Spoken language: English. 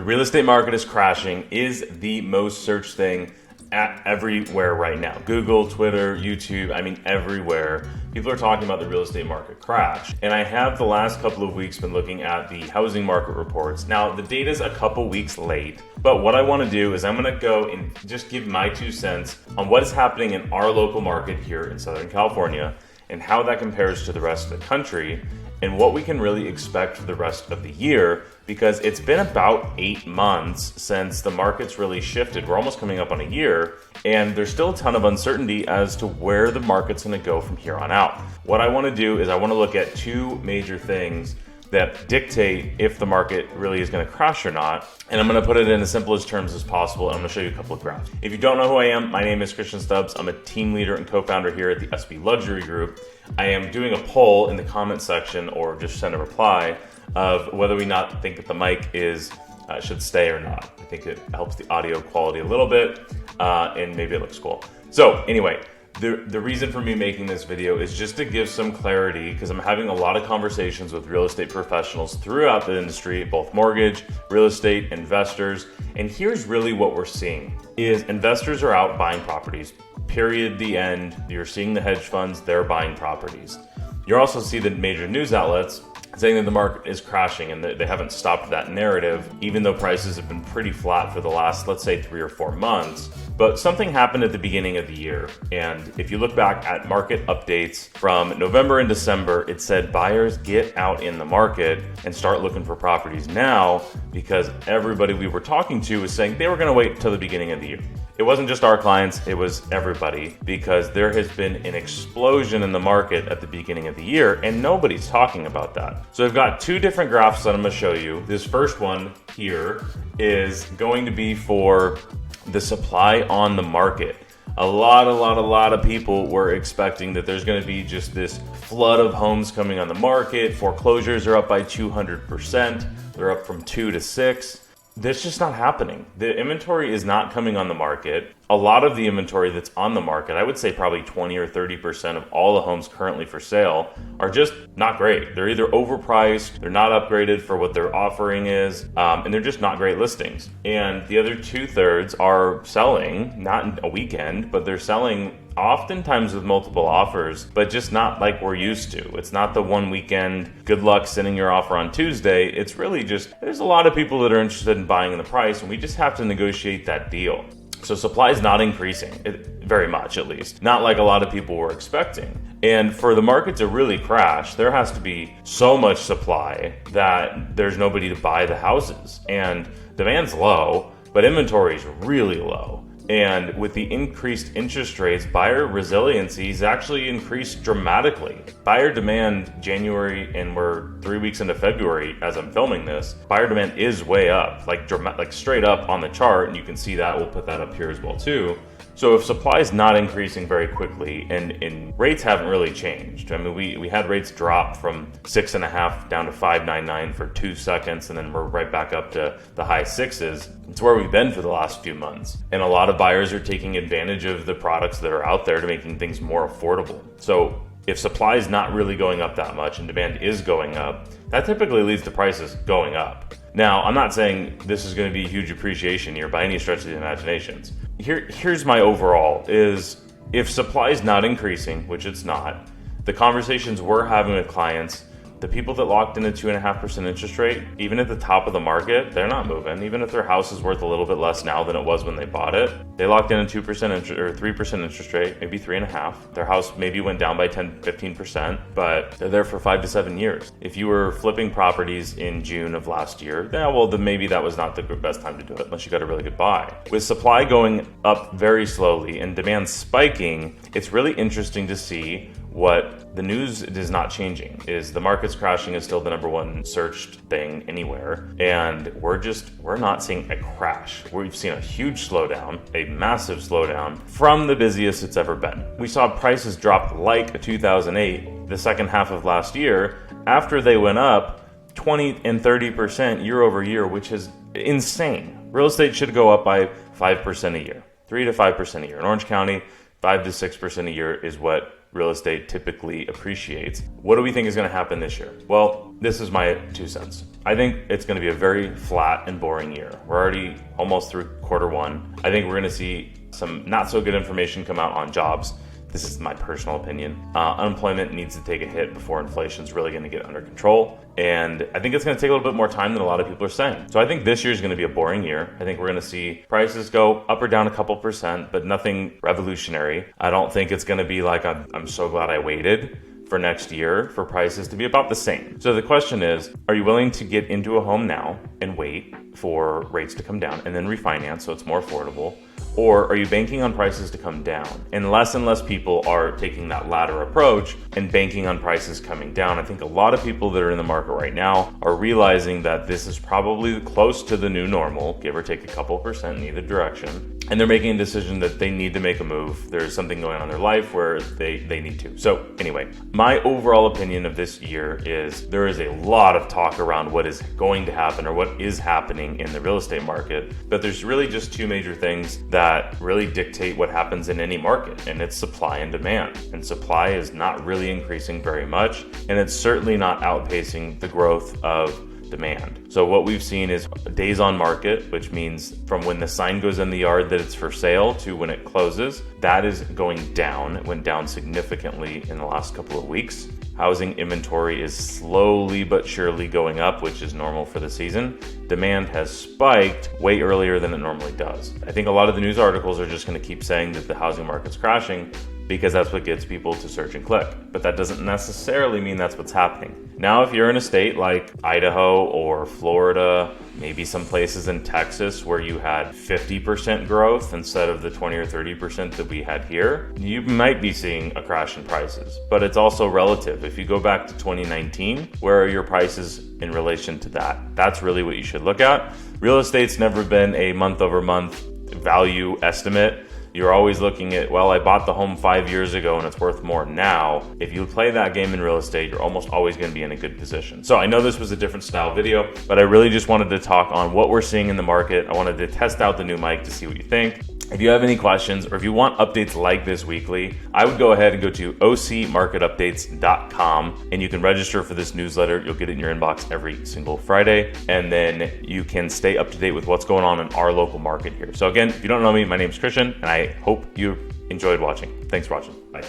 The real estate market is crashing is the most searched thing everywhere right now. Google, Twitter, YouTube, I mean everywhere. People are talking about the real estate market crash. And I have the last couple of weeks been looking at the housing market reports. Now the data's a couple weeks late, but what I want to do is I'm going to go and just give my 2 cents on what is happening in our local market here in Southern California and how that compares to the rest of the country and what we can really expect for the rest of the year, because it's been about 8 months since the market's really shifted. We're almost coming up on a year, and there's still a ton of uncertainty as to where the market's gonna go from here on out. What I wanna do is I wanna look at 2 major things that dictate if the market really is gonna crash or not. And I'm gonna put it in as simplest terms as possible. And I'm gonna show you a couple of graphs. If you don't know who I am, my name is Christian Stubbs. I'm a team leader and co-founder here at the SB Luxury Group. I am doing a poll in the comment section, or just send a reply, of whether we not think that the mic should stay or not. I think it helps the audio quality a little bit, and maybe it looks cool. So anyway, the reason for me making this video is just to give some clarity, because I'm having a lot of conversations with real estate professionals throughout the industry, both mortgage, real estate, investors. And here's really what we're seeing is investors are out buying properties, period, the end. You're seeing the hedge funds, they're buying properties. You also see the major news outlets saying that the market is crashing, and they haven't stopped that narrative, even though prices have been pretty flat for the last, let's say, 3 or 4 months. But something happened at the beginning of the year. And if you look back at market updates from November and December, it said buyers get out in the market and start looking for properties now, because everybody we were talking to was saying they were gonna wait until the beginning of the year. It wasn't just our clients, it was everybody, because there has been an explosion in the market at the beginning of the year, and nobody's talking about that. So I've got 2 different graphs that I'm gonna show you. This first one here is going to be for the supply on the market. A lot of people were expecting that there's gonna be just this flood of homes coming on the market. Foreclosures are up by 200%. They're up from 2 to 6. That's just not happening. The inventory is not coming on the market. A lot of the inventory that's on the market, I would say probably 20 or 30% of all the homes currently for sale, are just not great. They're either overpriced, they're not upgraded for what their offering is, and they're just not great listings. And the other 2/3 are selling, not in a weekend, but they're selling oftentimes with multiple offers, but just not like we're used to. It's not the one weekend, good luck sending your offer on Tuesday. It's really just, there's a lot of people that are interested in buying the price, and we just have to negotiate that deal. So supply is not increasing, very much at least, not like a lot of people were expecting. And for the market to really crash, there has to be so much supply that there's nobody to buy the houses. And demand's low, but inventory is really low. And with the increased interest rates, buyer resiliency has actually increased dramatically. Buyer demand January, and we're 3 weeks into February as I'm filming this, buyer demand is way up, like straight up on the chart, and you can see that. We'll put that up here as well too. So if supply is not increasing very quickly, and rates haven't really changed. I mean, we had rates drop from 6.5 down to 5.99 for 2 seconds, and then we're right back up to the high 6s. It's where we've been for the last few months. And a lot of buyers are taking advantage of the products that are out there to making things more affordable. So if supply is not really going up that much and demand is going up, that typically leads to prices going up. Now, I'm not saying this is going to be a huge appreciation here by any stretch of the imaginations. Here's my overall is, if supply is not increasing, which it's not, the conversations we're having with clients, the people that locked in a 2.5% interest rate, even at the top of the market, they're not moving. Even if their house is worth a little bit less now than it was when they bought it, they locked in a 2% or 3% interest rate, maybe 3.5. Their house maybe went down by 10, 15%, but they're there for 5 to 7 years. If you were flipping properties in June of last year, then maybe that was not the best time to do it unless you got a really good buy. With supply going up very slowly and demand spiking, it's really interesting to see what the news is not changing. Is the market's crashing is still the #1 searched thing anywhere, and we're not seeing a crash. We've seen a huge slowdown, a massive slowdown from the busiest it's ever been. We saw prices drop like 2008, the second half of last year, after they went up 20 and 30% year over year, which is insane. Real estate should go up by 5% a year, 3 to 5% a year. In Orange County, 5 to 6% a year is what real estate typically appreciates. What do we think is going to happen this year? Well, this is my 2 cents. I think it's going to be a very flat and boring year. We're already almost through quarter one. I think we're going to see some not so good information come out on jobs. This is my personal opinion. Unemployment needs to take a hit before inflation's really going to get under control. And I think it's going to take a little bit more time than a lot of people are saying. So I think this year is going to be a boring year. I think we're going to see prices go up or down a couple percent, but nothing revolutionary. I don't think it's going to be like I'm so glad I waited for next year for prices to be about the same. So the question is, are you willing to get into a home now and wait for rates to come down and then refinance so it's more affordable? Or are you banking on prices to come down? And less people are taking that latter approach and banking on prices coming down. I think a lot of people that are in the market right now are realizing that this is probably close to the new normal, give or take a couple percent in either direction. And they're making a decision that they need to make a move. There's something going on in their life where they need to. So anyway, my overall opinion of this year is there is a lot of talk around what is going to happen or what is happening in the real estate market. But there's really just two major things that really dictate what happens in any market, and it's supply and demand. And supply is not really increasing very much, and it's certainly not outpacing the growth of demand. So what we've seen is days on market, which means from when the sign goes in the yard that it's for sale to when it closes, that is going down. It went down significantly in the last couple of weeks. Housing inventory is slowly but surely going up, which is normal for the season. Demand has spiked way earlier than it normally does. I think a lot of the news articles are just going to keep saying that the housing market's crashing because that's what gets people to search and click. But that doesn't necessarily mean that's what's happening. Now, if you're in a state like Idaho or Florida, maybe some places in Texas where you had 50% growth instead of the 20 or 30% that we had here, you might be seeing a crash in prices. But it's also relative. If you go back to 2019, where are your prices in relation to that? That's really what you should look at. Real estate's never been a month-over-month value estimate. You're always looking at, well, I bought the home 5 years ago and it's worth more now. If you play that game in real estate, you're almost always going to be in a good position. So I know this was a different style video, but I really just wanted to talk on what we're seeing in the market. I wanted to test out the new mic to see what you think. If you have any questions or if you want updates like this weekly, I would go ahead and go to ocmarketupdates.com and you can register for this newsletter. You'll get it in your inbox every single Friday, and then you can stay up to date with what's going on in our local market here. So again, if you don't know me, my name is Christian, and I hope you enjoyed watching. Thanks for watching. Bye.